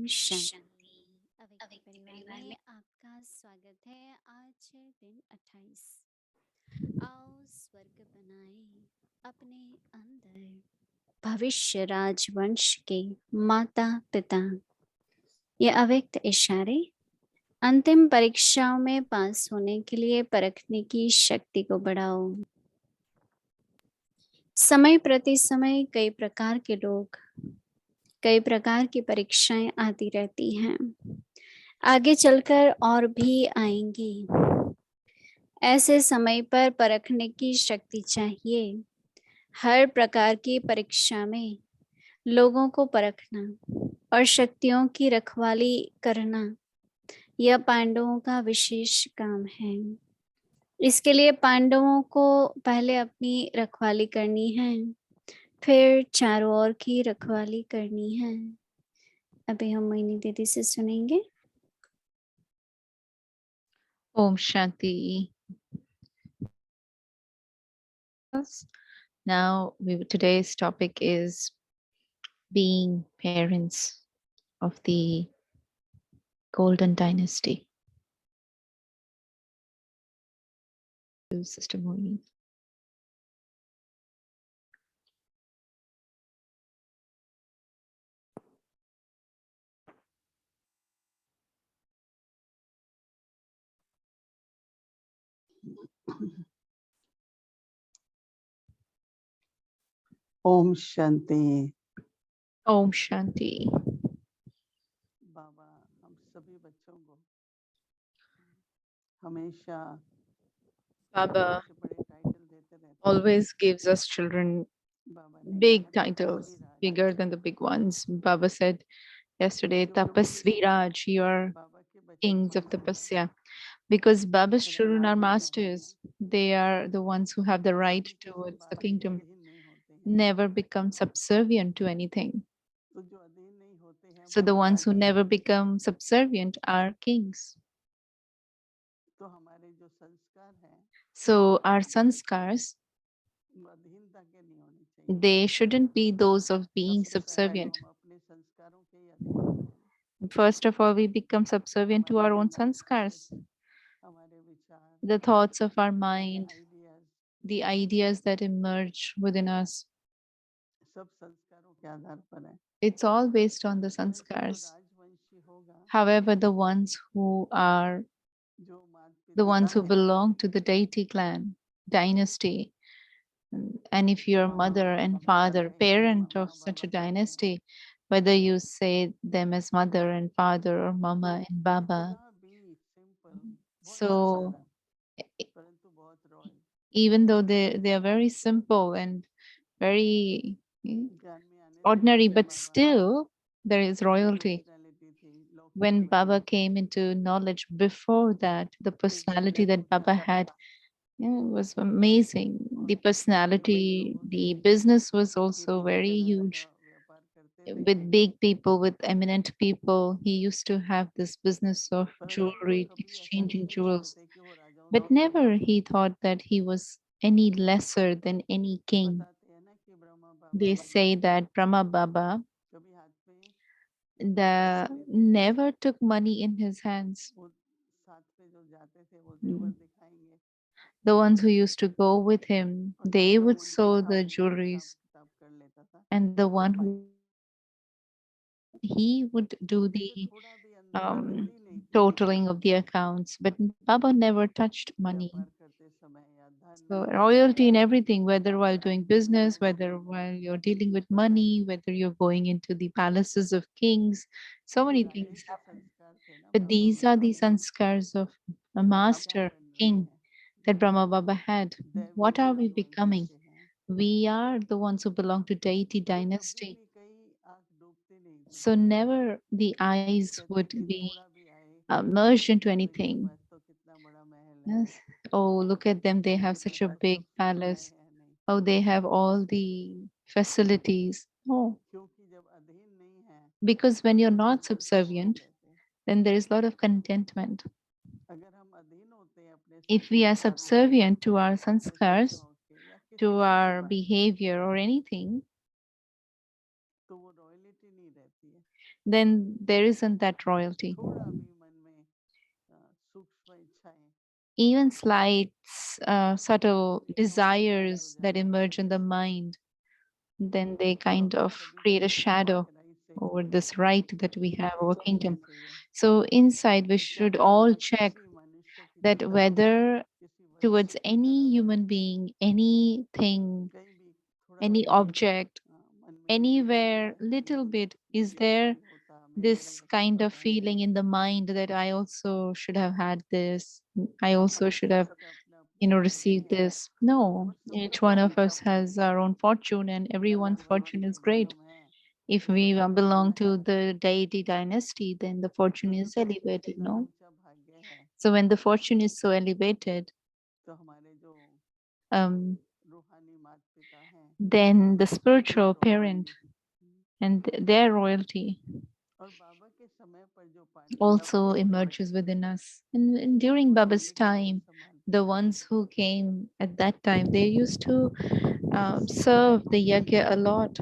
शांति। अव्यक्त परिवार में आपका स्वागत है। आज है दिन 28। आओ स्वर्ग बनाए अपने अंदर। भविष्य राजवंश के माता पिता। ये अव्यक्त इशारे अंतिम परीक्षाओं में पास होने के लिए परखने की शक्ति को बढ़ाओ। समय प्रति समय कई प्रकार के लोग, कई प्रकार की परीक्षाएं आती रहती हैं, आगे चलकर और भी आएंगी। ऐसे समय पर परखने की शक्ति चाहिए। हर प्रकार की परीक्षा में लोगों को परखना और शक्तियों की रखवाली करना, यह पांडवों का विशेष काम है। इसके लिए पांडवों को पहले अपनी रखवाली करनी है, फिर चारों ओर की रखवाली करनी है। अभी हम मोहिनी दीदी से सुनेंगे। Om Shanti. Now, today's topic is being parents of the Golden Dynasty. Sister Mohini. Om Shanti. Om Shanti. बाबा हम सभी बच्चों को हमेशा Baba बड़े टाइटल देते रहते हैं। always gives us children बाबा ने big कहा, titles, "तपस्वी bigger Raj." than the big ones. Baba said yesterday, Tapasvi Raj, you are बाबा के बच्चे kings of कौन हैं? Tapasya. Because Baba's children are राजा नहीं masters. They are the ones who have the right किसी के towards the बात के kingdom. अधीन नहीं होते हैं। Never become subservient to anything. तो जो अधीन नहीं होते हैं So वो the ones who Raja never हैं। become subservient are kings. तो हमारे जो संस्कार हैं So our sanskars, वो अधीनता के नहीं होने चाहिए। they shouldn't be those of being सबसे पहले तो subservient. हम अपने संस्कारों के ही अधीन होते हैं। First of all, we become subservient to हमारे our own दिमाग के, sanskars, हमारे विचार, the thoughts of our हमारे mind, ideas, the ideas that emerge within us. सब संस्कारों के आधार पर है। It's all based on the परंतु जो sanskars. राजवंशी होगा, However, the ones who are जो माता the ones पिता who हैं, belong to the deity clan, dynasty, and if you're mother and father, parent of such a dynasty, whether you say them as mother and father or mama and baba, खुदा भी simple, बहुत so साधारण, परंतु बहुत royal. even though they are very simple and very ज्ञान में आने से ordinary, पहले but Baba still there is royalty. Personality थी, लौकिक When नहीं Baba थी। came into knowledge, before that, the personality that Baba had, was amazing. The personality, the business was also कीमती very गहनों huge. का व्यापार करते थे, With big people, with eminent people, he used to have this business of परंतु वो jewelry, कभी ऐसा नहीं exchanging jewels. सोचते कि वो राजाओं But से कम never है। he thought that he was any lesser than any king. बताते हैं ना कि Brahma They Baba say that Brahma Baba कभी हाथ में पैसे नहीं थे। never took money in his hands. वो साथ पे जो जाते थे वो जेवर दिखाएंगे The ones who used to go with him, और they जेवर would उनके show हिसाब the से हिसाब jewelries, किताब कर लेता था। and the one who he would do उसे the थोड़ा भी अंदर उंगली नहीं थी totaling of the accounts. But Baba never touched money. व्यापार करते समय या धन So या royalty in everything, whether while doing business, whether while you're dealing with money, whether you're going into the palaces of kings, so ये many राजा ही things के happen. संस्कार थे ना But बाबा these में। are the sanskars of a हम क्या master बन रहे king हैं? that Brahma Baba had. दैवी What are we राजवंश becoming? के हैं। We are the ones who belong to deity तो कभी dynasty. भी कहीं आंख डूबती नहीं थी। So never the वो eyes कहते would कि be थोड़ा भी आए merged into तो ये anything. मस्त, तो कितना बड़ा महल है, Yes. Oh, look at them. They have इनके such पास a अच्छा big सुविधाएं palace. हैं नहीं। Oh, they have all the facilities. Oh, क्योंकि जब अधीन नहीं है because when you're तो not संतुष्ट नहीं subservient, रहते। then there is a lot of contentment. अगर हम अधीन होते हैं अपने If we are संस्कारों को, subservient to our अपने sanskars, शिक्षाओं के या किसी to से भी our बात, behavior or anything, तो वो रॉयलिटी नहीं रहती है। then there isn't that royalty. थोड़ा भी मन में सूक्ष्म इच्छाएं Even slight, subtle ये तो अंधकार हो desires that जाता है emerge in फिर the इसमें mind, then they तो kind हमें of कभी create a कभी shadow गहराई से over this right that we have over सोचना kingdom. चाहिए So inside, we कि क्या should all हमारा check किसी मनुष्य की that तरह whether किसी towards वस्तु की any तरह human being, anything, कहीं भी थोड़ा any भी object, मन में ये नहीं anywhere, आता है कि little bit, is मेरे को there भी होता मेरे this ऐसा kind of होता feeling in the mind that I also should have had this, I also should have, सबके अपने अपने भाग्य received हैं this? No, और सबका each one of फल का us has our own fortune, and everyone's अगर fortune भगवत is में great. जन्म है If तो we सबका belong फल है to the deity dynasty, then the तो fortune जो is कहते हैं elevated, इतना no? ऊंचा भाग्य है So when the fortune is so elevated, तो हमारे जो um, रूहानी माता पिता हैं then the उनकी spiritual parent royalty and their royalty और बाबा के समय पर जो पांडव also थे emerges within us. And during वो Baba's दिल्ली का राज time, संभालते the थे ones who came at that time, they used to serve the yajna a lot.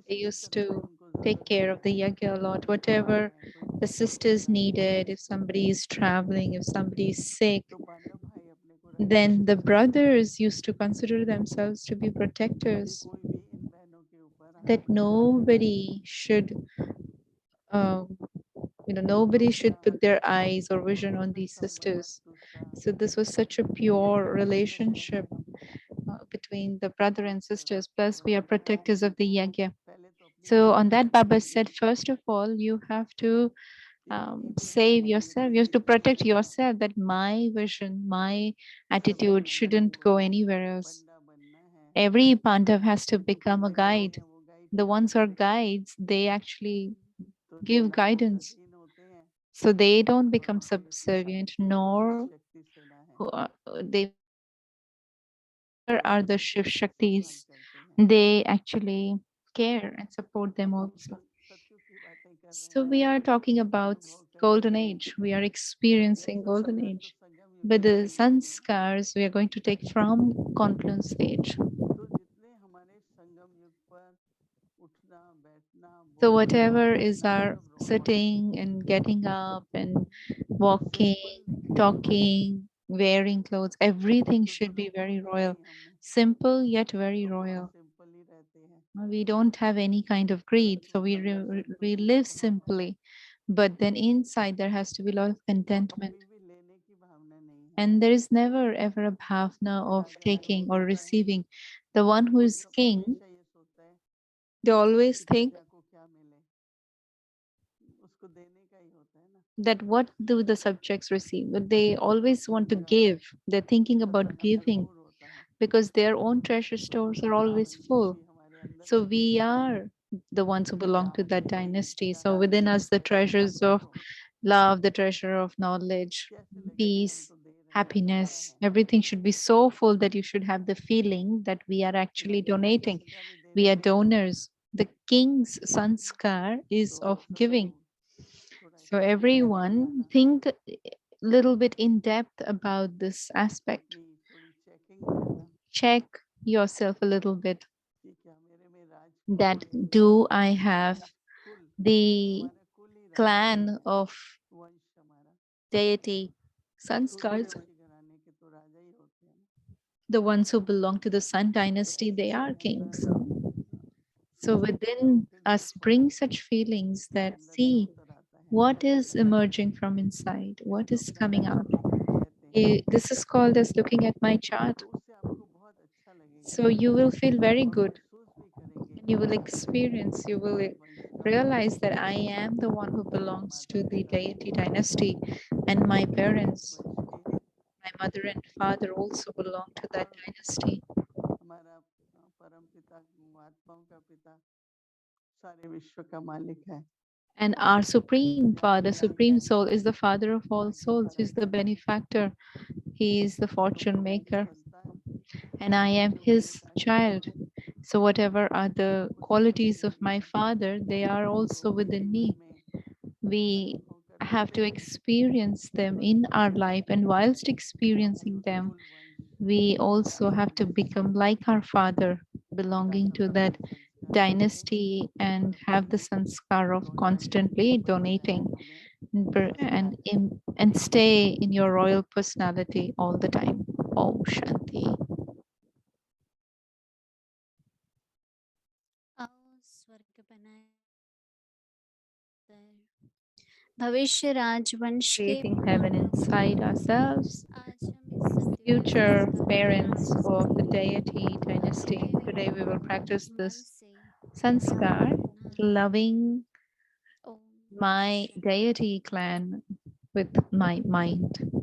They किसी भी used तरह की to उनको take जरूरत care है of the yajna a lot. कोई बीमार Whatever है कोई the ट्रैवल कर sisters रहा है needed, if somebody is traveling, if somebody is sick, तो पांडव भाई अपने को रखने के then the लिए brothers used to consider themselves to be कि protectors, कोई भी इन बहनों के ऊपर that हाथ नहीं उठाएगा nobody should, uh, तो nobody should क्या put their eyes or vision on फिर these संबंध sisters. दूसरा So this was such a ये pure कैसे कर सकते हैं relationship हम between the brother and एक sisters. Plus, we are प्रवचन है protectors of the yajna. पहले तो अपनी So on रक्षा that, करनी Baba होगी said, first of all, you have to कि कहीं भी save हमारी yourself. You बुद्धि have to protect विचलित ना हो yourself. That my vision, my सभी attitude मंडली shouldn't go बोलते हैं anywhere कि else. पंडा बनना है Every Pandav has to क्योंकि become a जो गाइड guide. हैं वो गाइड The क्या ones who are करते हैं guides, they actually तो give ना वो guidance. अधीन होते हैं So they don't और become ना उनके साथ subservient, कोई nor शक्ति सेना है they वो are the सब Shiv संभाल Shaktis. करते हैं They actually care and support them अब हम also. सत्युग की बातें कर रहे So हैं we are talking about अनुभव करने golden के लिए age. We are ये experiencing golden संस्कार तो age. संगम युग But में the मिलेंगे sanskars we are going to take from confluence age. तो जितने हमारे संगम युग पर उठना बैठना So बोलना whatever is चालना our सब royal sitting and getting up and simple walking, talking, wearing clothes, everything क्योंकि should be लोग very ढूंढते royal. ही हम में Simple yet very तो बहुत royal. सिंपल ही रहते हैं We don't have any kind of greed, परंतु so अंदर से we खुशी का live भाव है simply. But then inside there has to be a lot of और contentment. कभी भी लेने की भावना नहीं है And there is never ever a bhavna क्योंकि of राजा जो taking or होता है receiving. The one who वो is सब king, हमेशा ये सोचता है they always कि think प्रजा को क्या मिले उसको देने का ही होता है ना that what do the subjects receive? But they always अपनी want to जगह give. They're thinking about खजाना giving भरपूर होता है because their own treasure stores are always परंतु full. खुशी हमारे अंदर So होती we है are the ones who belong to प्यार that dynasty. So Shanti within us, the treasures of सुख love, the treasure of knowledge, कैसे लगेगा हम peace, तो दे रहे हैं अच्छा happiness, है everything should be so full that you should have the feeling that we are actually राजा को donating. संस्कार ही दे We रहे are हैं donors. The king's sanskar is तो of सब giving. लोग थोड़ा So गहराई से everyone जाना think a little bit in depth about this aspect. अपनी थोड़ी चेकिंग करना Check yourself a little bit कि क्या मेरे में राजकुल that के do I have कुल the हमारा कुल ही राजकुल clan है of वंश हमारा deity सूर्य sanskars? वंशी घराने के तो राजा ही होते हैं ना The ones who belong to the Sun तो dynasty, they ऐसे are अंदर kings. So तो within फिर us दुख होता bring है such feelings फिर that अंदर से see उत्तर आता है what is emerging from inside, what इसको is अपना coming out. चार्ट देखना कहते हैं This is called as looking at my chart. तो उससे आपको बहुत अच्छा लगेगा So you will feel very और good. महसूस भी करेंगे And you will experience, you will मैं वंश का हूँ realize that I am the one who मेरे belongs माता to the पिता deity dynasty, and my भी उस parents, वंश के हैं my mother and father also belong to that और dynasty. हमारा परम पिता महात्माओं का पिता सारे विश्व का मालिक है And our Supreme यहाँ Father, पे कहीं Supreme कहीं Soul, is the Father of all souls. He's the benefactor. He is the तो मैं fortune उनकी maker. संतान And I am जो मेरे his कांटे child. हैं So whatever are the वो सारे qualities of मेरे my हैं father, they are तो also वो within जीवन me. में We अनुभव करते have to हुए experience them और in our जीते life, and whilst अपने experiencing उस them, कुल वंश we also have to वंश become like our father, का belonging to सब that अपने संस्कार dynasty and have the sanskar of constantly donating and stay in your royal personality all the time. Oh, Shanti. आओ स्वर्ग बनाए भविष्य राजवंश के Creating heaven inside ourselves. आज हम इस सत्युग Future संस्कार parents को of the deity dynasty. Today we will practice मन this से sanskar, loving Om my deity clan with my mind.